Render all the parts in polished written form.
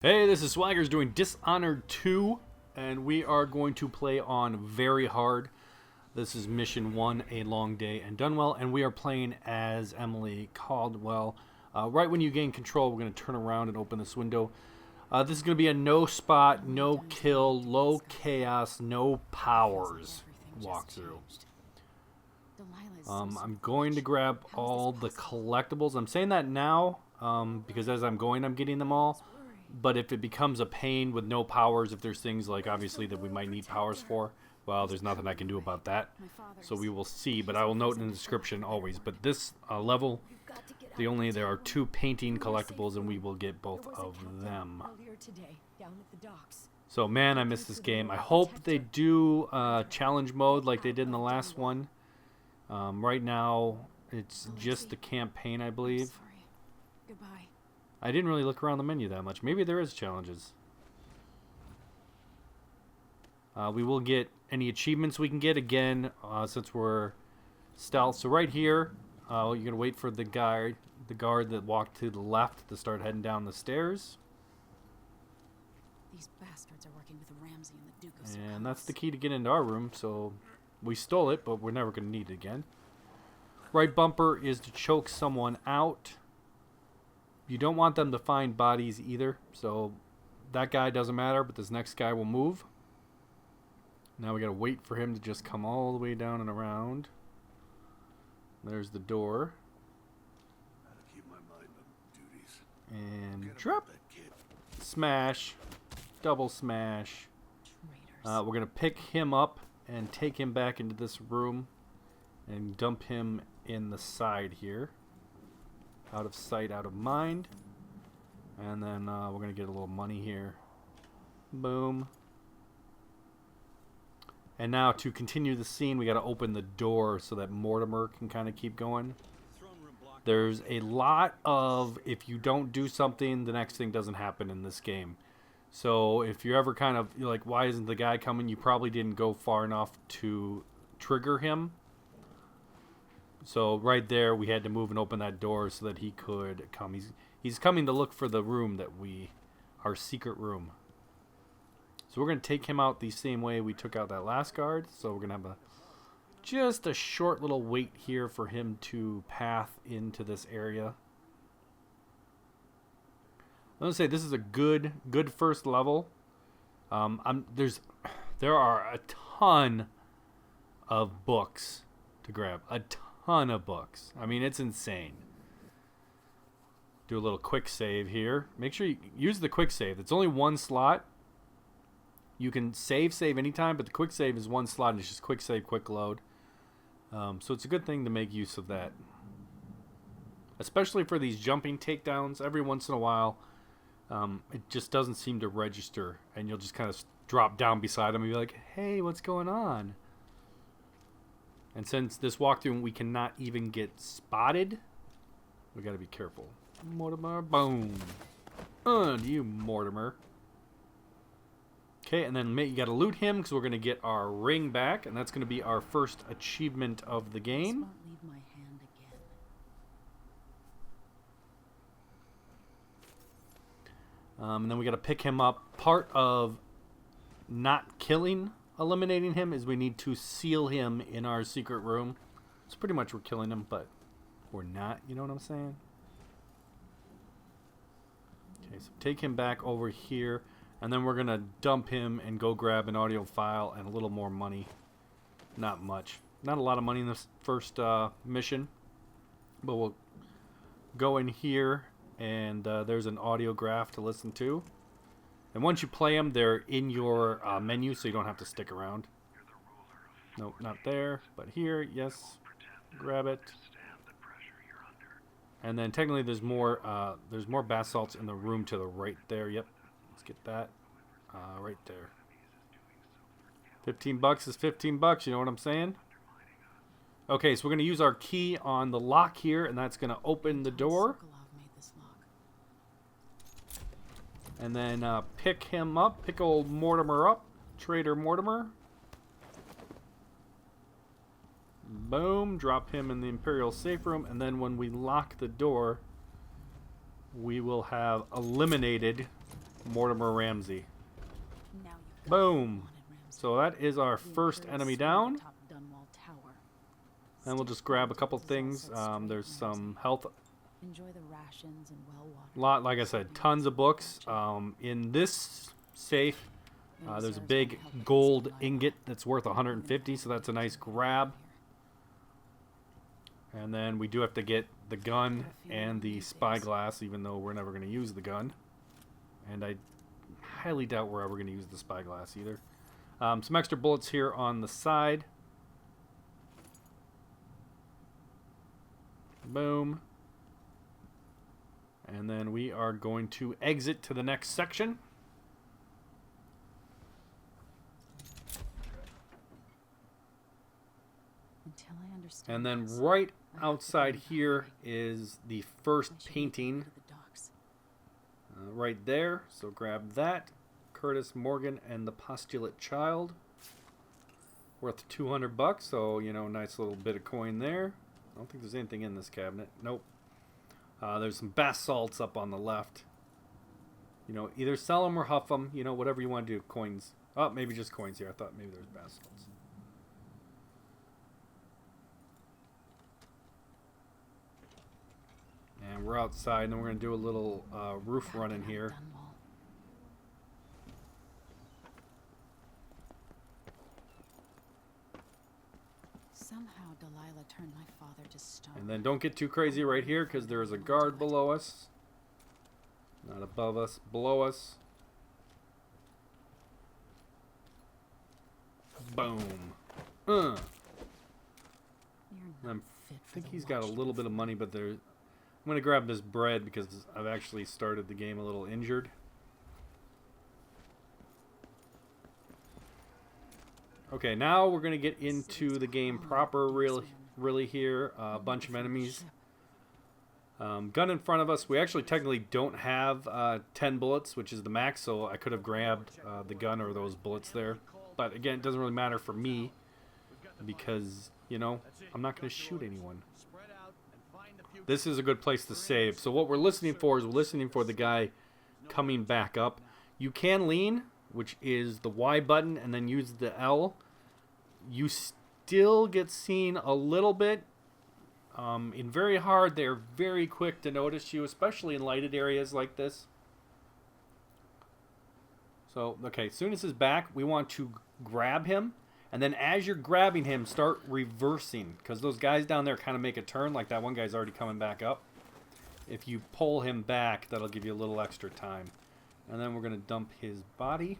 Hey, this is Swaggers doing Dishonored 2, and we are going to play on very hard. This is Mission 1, A Long Day in Dunwall, and we are playing as Emily Caldwell. Right when you gain control, we're going to turn around and open this window. This is going to be a no spot, no kill, low chaos, no powers walkthrough. I'm going to grab all the collectibles. I'm saying that now because as I'm going, I'm getting them all. But if it becomes a pain with no powers, if there's things like obviously that we might need powers for, well, there's nothing I can do about that. So we will see, but I will note in the description always. But this level, there are 2 painting collectibles, and we will get both of them. So man, I miss this game. I hope they do challenge mode like they did in the last one. Right now, it's just the campaign, I believe. Goodbye. I didn't really look around the menu that much. Maybe there is challenges. We will get any achievements we can get again since we're stealth. So right here, you're gonna wait for the guard that walked to the left to start heading down the stairs. These bastards are working with Ramsey and the Duke of And that's the key to get into our room. So we stole it, but we're never gonna need it again. Right bumper is to choke someone out. You don't want them to find bodies either, so that guy doesn't matter, but this next guy will move. Now we gotta wait for him to just come all the way down and around. There's the door. Keep my mind on duties. And drop. Smash. Double smash. We're gonna pick him up and take him back into this room and dump him in the side here. Out of sight, out of mind. And then we're going to get a little money here. Boom. And now to continue the scene, we got to open the door so that Mortimer can kind of keep going. There's a lot of, if you don't do something, the next thing doesn't happen in this game. So if you're ever kind of, you're like, why isn't the guy coming? You probably didn't go far enough to trigger him. So right there, we had to move and open that door so that he could come. He's coming to look for the room that our secret room. So we're going to take him out the same way we took out that last guard. So we're going to have just a short little wait here for him to path into this area. I'm going to say this is a good first level. There are a ton of books to grab. A ton of books. I mean, it's insane. Do a little quick save here. Make sure you use the quick save. It's only 1 slot. You can save anytime, but the quick save is 1 slot, and it's just quick save, quick load. So it's a good thing to make use of that. Especially for these jumping takedowns. Every once in a while, it just doesn't seem to register, and you'll just kind of drop down beside them and be like, hey, what's going on? And since this walkthrough we cannot even get spotted, we gotta be careful. Mortimer, boom. You Mortimer. Okay, and then you gotta loot him because we're gonna get our ring back, and that's gonna be our first achievement of the game. Leave my hand again. And then we gotta pick him up. Part of not eliminating him is we need to seal him in our secret room. It's pretty much we're killing him, but we're not, you know what I'm saying? Okay, so take him back over here, and then we're gonna dump him and go grab an audio file and a little more money. Not much. Not a lot of money in this first mission, but we'll go in here, and there's an audiograph to listen to. And once you play them, they're in your menu, so you don't have to stick around. Nope, not there, but here, yes. Grab it. And then technically there's more basalts in the room to the right there. Yep, let's get that right there. $15 is $15, you know what I'm saying? Okay, so we're going to use our key on the lock here, and that's going to open the door. And then pick him up. Pick old Mortimer up. Traitor Mortimer. Boom. Drop him in the Imperial safe room. And then when we lock the door, we will have eliminated Mortimer Ramsey. Now you've got Boom. what you wanted, Ramsey. So that is our The first Imperial enemy Seal down. atop Dunwall Tower. And we'll just grab a couple things. There's some health. Enjoy the rations and well water. Like I said, tons of books. In this safe, there's a big gold ingot that's worth 150, so that's a nice grab. And then we do have to get the gun and the spyglass, even though we're never going to use the gun. And I highly doubt we're ever going to use the spyglass either. Some extra bullets here on the side. Boom. And then we are going to exit to the next section. Until I understand And then this, right I have to outside find out here why. is the first I should painting go to the docks. right there. So grab that. Curtis Morgan and the Postulate Child. Worth $200, so, you know, nice little bit of coin there. I don't think there's anything in this cabinet. Nope. There's some bath salts up on the left. You know, either sell them or huff them. You know, whatever you want to do. Coins. Oh, maybe just coins here. I thought maybe there's bath salts. And we're outside, and then we're going to do a little roof run in here. Dunwall. Somehow Delilah turned my father to stone. And then don't get too crazy right here, because there is a guard below us. Not above us, below us. Boom. You're not I fit for think the he's got a watch. little bit of money, but there. I'm going to grab this bread because I've actually started the game a little injured. Okay, now we're going to get into the game proper, really here. A bunch of enemies. Gun in front of us. We actually technically don't have 10 bullets, which is the max, so I could have grabbed the gun or those bullets there. But again, it doesn't really matter for me because, you know, I'm not going to shoot anyone. This is a good place to save. So what we're listening for is we're listening for the guy coming back up. You can lean, which is the Y button, and then use the L. You still get seen a little bit. In very hard, they're very quick to notice you, especially in lighted areas like this. So, okay, as soon as he's back, we want to grab him. And then as you're grabbing him, start reversing. Because those guys down there kind of make a turn, like that one guy's already coming back up. If you pull him back, that'll give you a little extra time. And then we're going to dump his body.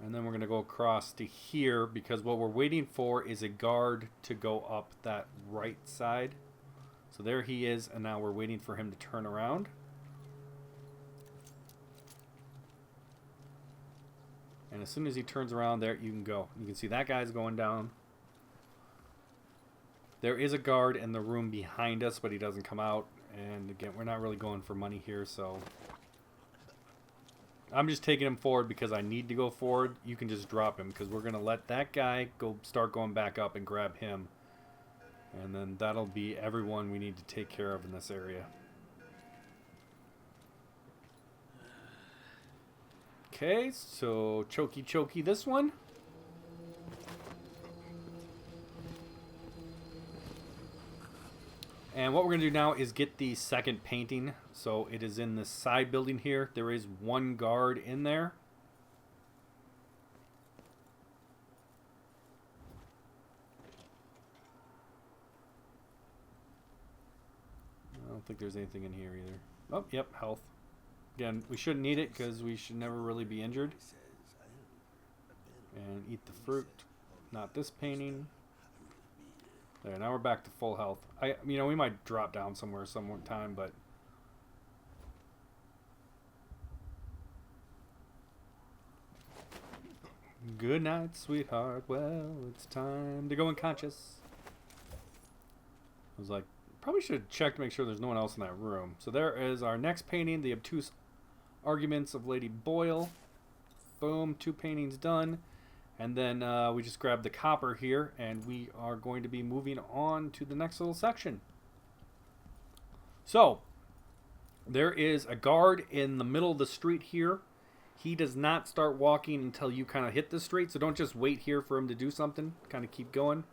And then we're going to go across to here because what we're waiting for is a guard to go up that right side. So there he is, and now we're waiting for him to turn around. And as soon as he turns around there, you can go. You can see that guy's going down. There is a guard in the room behind us, but he doesn't come out. And again, we're not really going for money here, so I'm just taking him forward because I need to go forward. You can just drop him because we're going to let that guy start going back up and grab him. And then that'll be everyone we need to take care of in this area. Okay, so chokey this one. And what we're going to do now is get the second painting. So it is in this side building here. There is one guard in there. I don't think there's anything in here either. Oh, yep, health. Again, we shouldn't need it because we should never really be injured. And eat the fruit. Not this painting. There, now we're back to full health. You know, we might drop down somewhere some time, but good night, sweetheart. Well, it's time to go unconscious. I was like, probably should have checked to make sure there's no one else in that room. So there is our next painting, The Obtuse Arguments of Lady Boyle. Boom, 2 paintings done. And then we just grabbed the copper here, and we are going to be moving on to the next little section. So, there is a guard in the middle of the street here. He does not start walking until you kind of hit the street, so don't just wait here for him to do something. Kind of keep going.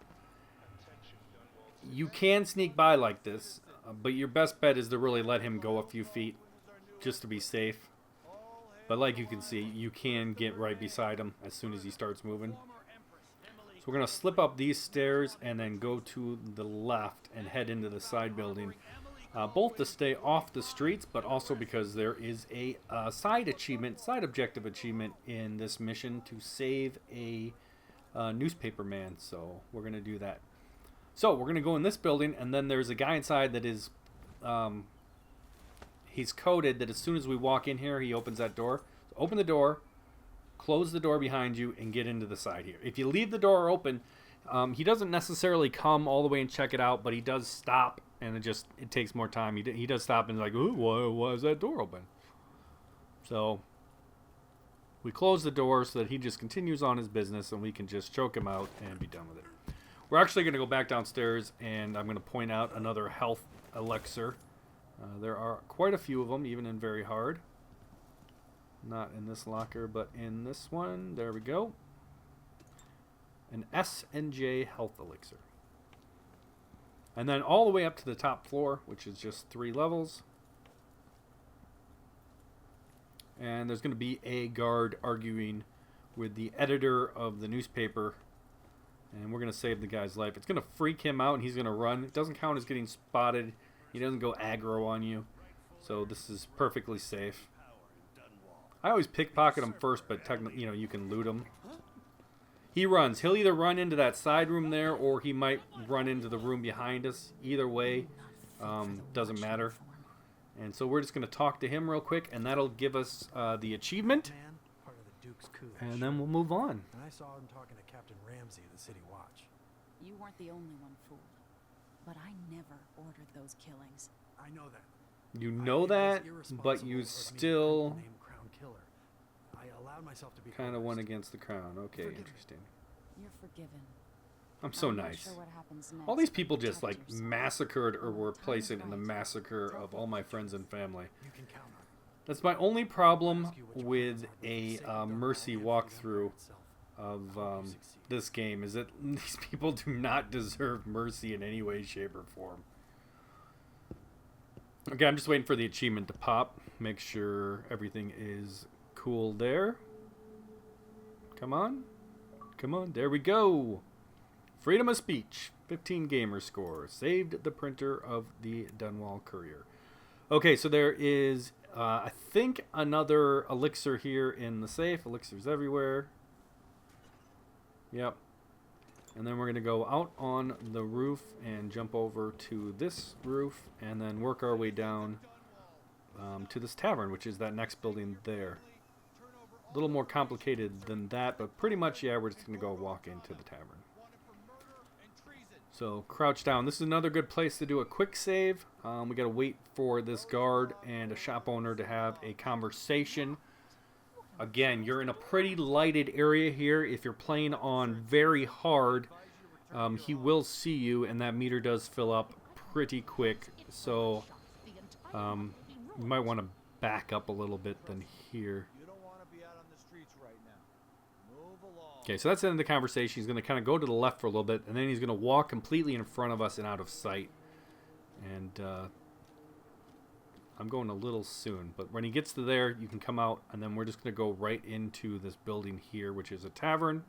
You can sneak by like this, but your best bet is to really let him go a few feet just to be safe. But like you can see, you can get right beside him as soon as he starts moving. So we're going to slip up these stairs and then go to the left and head into the side building. Both to stay off the streets, but also because there is a side objective achievement in this mission to save a newspaper man. So we're going to do that. So we're going to go in this building, and then there's a guy inside that is, he's coded that as soon as we walk in here, he opens that door. So open the door, close the door behind you, and get into the side here. If you leave the door open, he doesn't necessarily come all the way and check it out, but he does stop. And it takes more time. He does stop and is like, ooh, why is that door open? So we close the door so that he just continues on his business and we can just choke him out and be done with it. We're actually going to go back downstairs and I'm going to point out another health elixir. There are quite a few of them, even in very hard. Not in this locker, but in this one. There we go. An S&J health elixir. And then all the way up to the top floor, which is just 3 levels. And there's going to be a guard arguing with the editor of the newspaper. And we're going to save the guy's life. It's going to freak him out and he's going to run. It doesn't count as getting spotted. He doesn't go aggro on you. So this is perfectly safe. I always pickpocket him first, but technically, you can loot him. He runs. He'll either run into that side room there, or he might run into the room behind us. Either way, doesn't matter. And so we're just going to talk to him real quick, and that'll give us the achievement. And then we'll move on. And I saw him talking to Captain Ramsey of the City Watch. You weren't the only one fooled. But I never ordered those killings. I know that. You know that, but you still kind of went against the crown. Okay, interesting. You're forgiven. I'm so nice. Sure what happens next, all these people just like massacred or were placed in the massacre of all my friends and family. That's my only problem with a Mercy walkthrough of this game, is that these people do not deserve mercy in any way, shape, or form. Okay, I'm just waiting for the achievement to pop. Make sure everything is cool there. Come on. Come on. There we go. Freedom of speech. 15 gamer score. Saved the printer of the Dunwall Courier. Okay, so there is, I think, another elixir here in the safe. Elixirs everywhere. Yep. And then we're going to go out on the roof and jump over to this roof and then work our way down to this tavern, which is that next building there. A little more complicated than that, but pretty much, yeah, we're just going to go walk into the tavern. So, crouch down. This is another good place to do a quick save. We got to wait for this guard and a shop owner to have a conversation. Again, you're in a pretty lighted area here. If you're playing on very hard, he will see you, and that meter does fill up pretty quick. So, you might want to back up a little bit than here. Okay, so that's the end of the conversation. He's going to kind of go to the left for a little bit, and then he's going to walk completely in front of us and out of sight. And I'm going a little soon, but when he gets to there, you can come out, and then we're just going to go right into this building here, which is a tavern.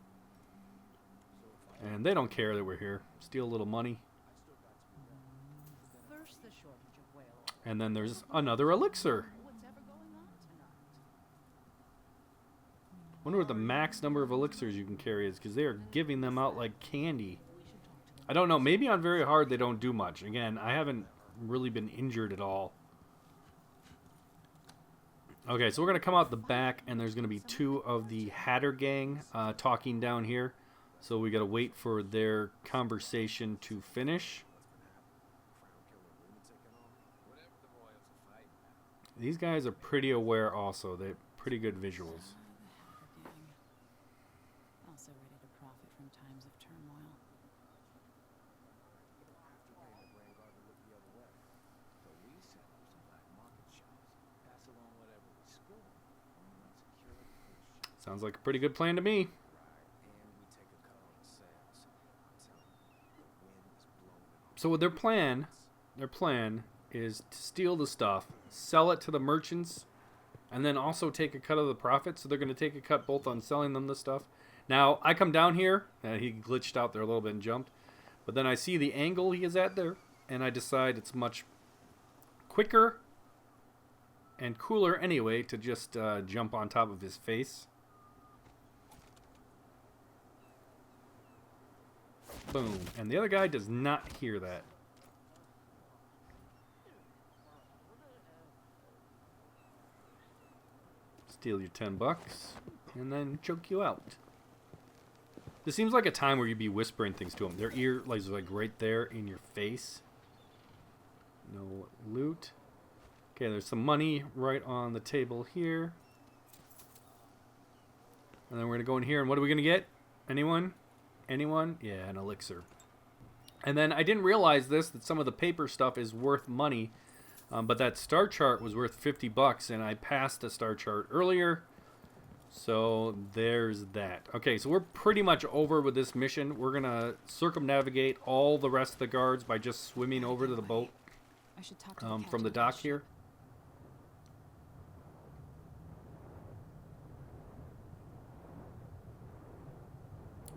And they don't care that we're here. Steal a little money. And then there's another elixir. Wonder what the max number of elixirs you can carry is, because they are giving them out like candy. I don't know. Maybe on very hard they don't do much. Again, I haven't really been injured at all. Okay, so we're going to come out the back, and there's going to be 2 of the Hatter gang talking down here. So we got to wait for their conversation to finish. These guys are pretty aware also. They're pretty good visuals. Also ready to profit from times of turmoil. Sounds like a pretty good plan to me. So their plan is to steal the stuff, sell it to the merchants, and then also take a cut of the profit. So they're going to take a cut both on selling them the stuff. Now, I come down here, and he glitched out there a little bit and jumped. But then I see the angle he is at there, and I decide it's much quicker and cooler anyway to just jump on top of his face. Boom. And the other guy does not hear that. Steal your $10 and then choke you out. This seems like a time where you'd be whispering things to them. Their ear is like right there in your face. No loot. Okay, there's some money right on the table here. And then we're going to go in here, and what are we going to get? Anyone? Anyone? Yeah, an elixir. And then I didn't realize this, that some of the paper stuff is worth money. But that star chart was worth $50, and I passed a star chart earlier. So there's that. Okay, so we're pretty much over with this mission. We're going to circumnavigate all the rest of the guards by just swimming over to the boat I should talk to from the dock here.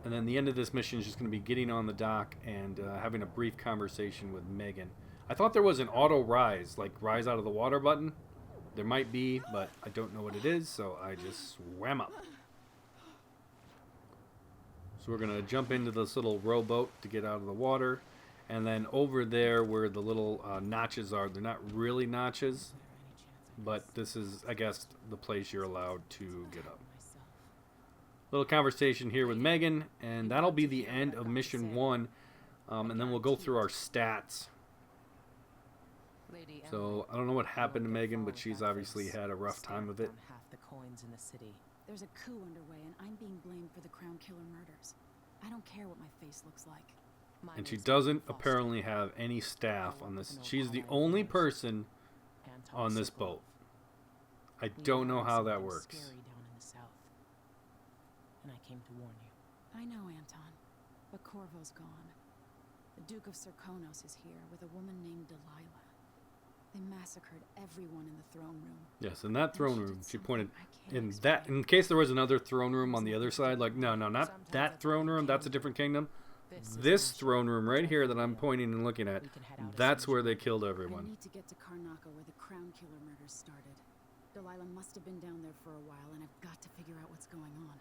And then the end of this mission is just going to be getting on the dock and having a brief conversation with Megan. I thought there was an auto rise, like rise out of the water button. There might be, but I don't know what it is, so I just swam up. So we're going to jump into this little rowboat to get out of the water. And then over there where the little notches are, they're not really notches, but this is, I guess, the place you're allowed to get up. Little conversation here with Megan, and that'll be the end of mission 1. And then we'll go through our stats. So I don't know what happened to Megan, but she's obviously had a rough time of it. Half the coins in the city. There's a coup underway, and I'm being blamed for the Crown Killer murders. I don't care what my face looks like. And she doesn't apparently have any staff on this. She's the only person on this boat. I don't know how that works. And I came to warn you. I know, Anton, but Corvo's gone. The Duke of Serkonos is here with a woman named Delilah. They massacred everyone in the throne room. Yes, in that throne room, she pointed in that, in case there was another throne room on the other side, like, no, not that throne room, that's a different kingdom. This throne room right here that I'm pointing and looking at, that's where they killed everyone. I need to get to Karnaca where the Crown Killer murders started. Delilah must have been down there for a while, and I've got to figure out what's going on.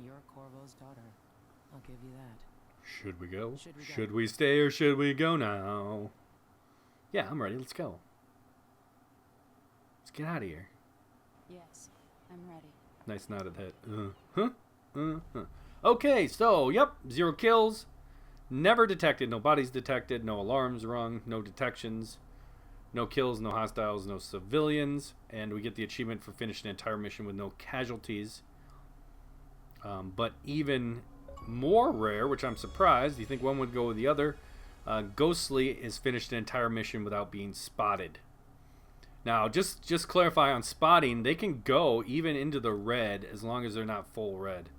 You're Corvo's daughter. I'll give you that. Should we go? Should we stay or should we go now? Yeah, I'm ready. Let's go. Let's get out of here. Yes, I'm ready. Nice nod of the head. Okay, so, yep, 0 kills. Never detected. No bodies detected. No alarms rung. No detections. No kills. No hostiles. No civilians. And we get the achievement for finishing an entire mission with no casualties. But even more rare, which I'm surprised, you think one would go with the other, Ghostly is finished an entire mission without being spotted. Now, just clarify on spotting, they can go even into the red as long as they're not full red.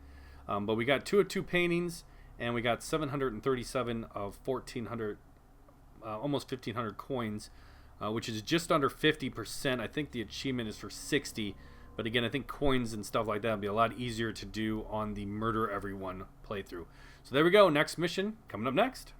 But we got 2 of 2 paintings, and we got 737 of 1,400, almost 1,500 coins, which is just under 50%. I think the achievement is for 60. But again, I think coins and stuff like that would be a lot easier to do on the Murder Everyone playthrough. So there we go. Next mission coming up next.